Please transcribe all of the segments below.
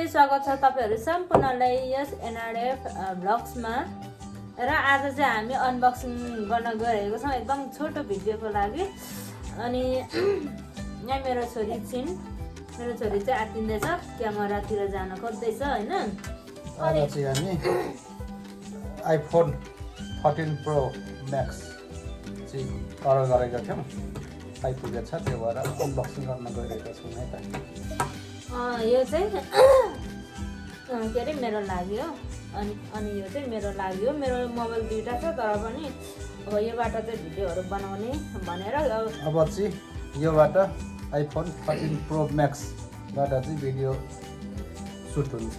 स्वागत छ तपाईहरु सम्पूर्णलाई यस एनआरएफ ब्लग्समा र आज चाहिँ हामी अनबक्सिङ गर्न गइरहेको छौं एकदम छोटो भिडियोको लागि। अनि यहाँ मेरो छोरी चाहिँ आत्तिँदैछ, क्यामेरातिर जान खोज्दैछ हैन। अनि चाहिँ हामी iPhone 13 Pro Max चाहिँ अर्डर गरेका थियौं, आइपुगेको छ, त्यो भएर अनबक्सिङ गर्न गइरहेको छौं है त। यो चाहिँ के अरे मेरो लागि हो। अनि यो चाहिँ मेरो लागि हो। मेरो मोबाइल दुईटा छ, तर पनि अब योबाट चाहिँ भिडियोहरु बनाउने भनेर अब चाहिँ योबाट iPhone 13 Pro Max बाट चाहिँ भिडियो सुट हुन्छ।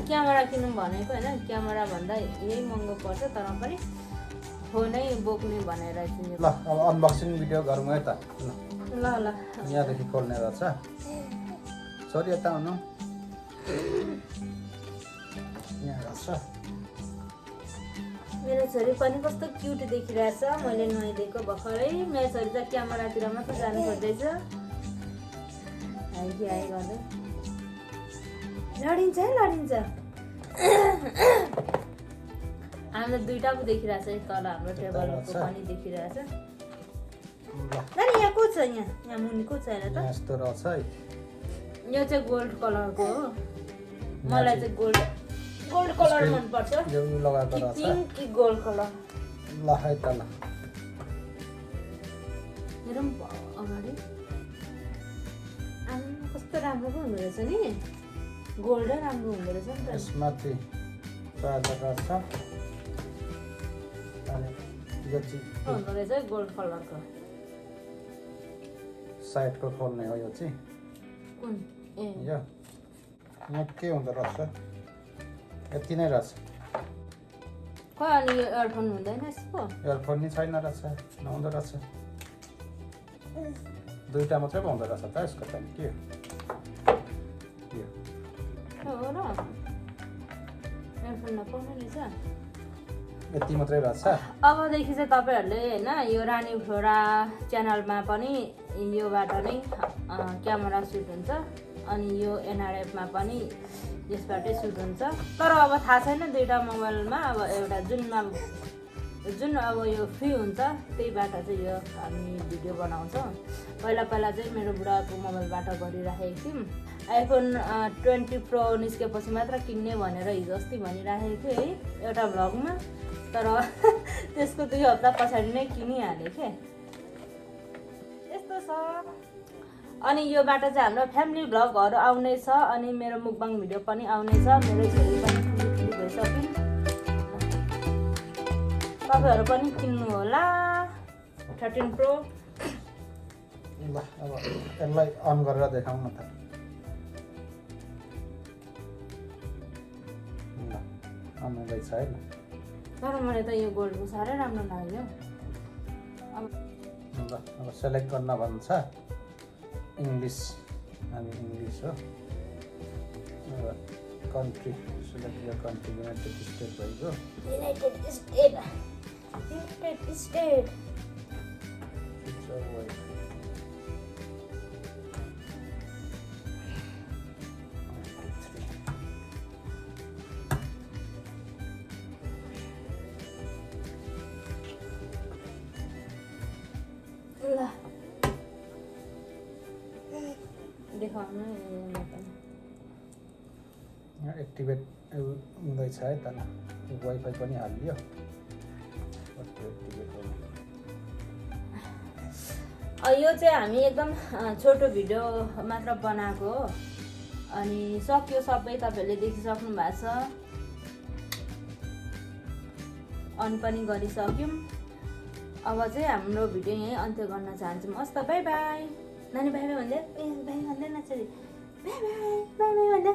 क्यामेरा किन्नु भनेको हैन, क्यामेरा भन्दा यही महँगो पर्छ, तर पनि फोनै बोक्ने भनेर किनेको। ल अब अनबक्सिङ भिडियो गरौँ है त। ल यहाँदेखि खोल्ने रहेछ। छोरी यता आउनु। यहाँ रहेछ। मेरो छोरी पनि कस्तो क्युट देखिरहेछ, मैले नुहाइदिएको भर्खरै। मेरो छोरी चाहिँ क्यामेरातिर मात्र जानु खोज्दैछ। आइ गर्दै लडिन्छ हाम्रो दुईटा पो देखिरहेछ, तल हाम्रो टेबलको पनि देखिरहेछ। नानी यहाँ को छ? यहाँ मुनि को छ हेर त। यस्तो रहेछ है। यो चाहिँ गोल्ड कलरको हो। मलाई चाहिँ गोल्ड कलर मन पर्छ। यो लगाएको रहेछ। Pink gold colour. ल है त ल। हेरौँ अगाडि। कस्तो राम्रो पो हुँदो रहेछ नि। गोल्ड राम्रो हुँदो रहेछ नि त। यसमाथि चार्जर रहेछ। अनि यो चाहिँ हुँदो रहेछ गोल्ड कलरको। साइडको खोल्ने हो यो चाहिँ। कुन? ए यो यहाँ के हुँदो रहेछ? यति नै रहेछ। खै अनि यो इयरफोन हुँदैन यसको? इयरफोन नि छैन रहेछ, नहुँदो रहेछ। दुईटा मात्रै हुँदो रहेछ त यसको त। के हो र? इयरफोन नपाउने रहेछ। यति मात्रै रहेछ। अबदेखि चाहिँ तपाईहरुले हैन यो रानीफ्लोरा च्यानलमा पनि योबाट नै क्यामेरा सुट हुन्छ, अनि यो एनआरएफ मा पनि यसबाटै सुट हुन्छ। तर अब थाहा छैन दुईटा मोबाइलमा अब एउटा जुन अब यो फ्री हुन्छ त्यहीबाट चाहिँ यो हामी भिडियो बनाउँछौँ। पहिला चाहिँ मेरो बुढाको मोबाइलबाट गरिराखेको थियौँ। iPhone 20 Pro निस्केपछि मात्र किन्ने भनेर हिजो अस्ति भनिराखेको थिएँ है एउटा भ्लगमा, तर त्यसको 2 हप्ता पछाडि नै किनिहालेँ के। यस्तो छ। अनि योबाट चाहिँ हाम्रो फ्यामिली भ्लगहरु आउने छ, अनि मेरो मुकबाङ भिडियो पनि आउने छ। मेरो छोरी पनि ठुली भइसक्यो। तपाईहरु पनि किन्नु होला 13 Pro। ल अब यसलाई अन गरेर देखाउँ न त। ल अन हुँदैछ है। तर मलाई त यो गोल्डको साह्रै राम्रो लाग्यो। अब सेलेक्ट गर्न भन्छ। इङ्ग्लिस, हामी इङ्ग्लिस हो। Country select your country. United State भइगयो। United State. ल देखाउनु यहाँ एक्टिभेट हुँदैछ है त। वाइफाई पनि हालियो। यो चाहिँ हामी एकदम छोटो भिडियो मात्र बनाएको हो, अनि सक्यो सबै। तपाईहरुले देखिसक्नु भएको छ, अन पनि गरिसक्यौँ। अब चाहिँ हाम्रो भिडियो यही अन्त्य गर्न चाहन्छौँ। हस् त, बाई बाई। नानी बाई बाई भन्दै, बाई भन्दैन छोरी, बाई बाई भन्दै।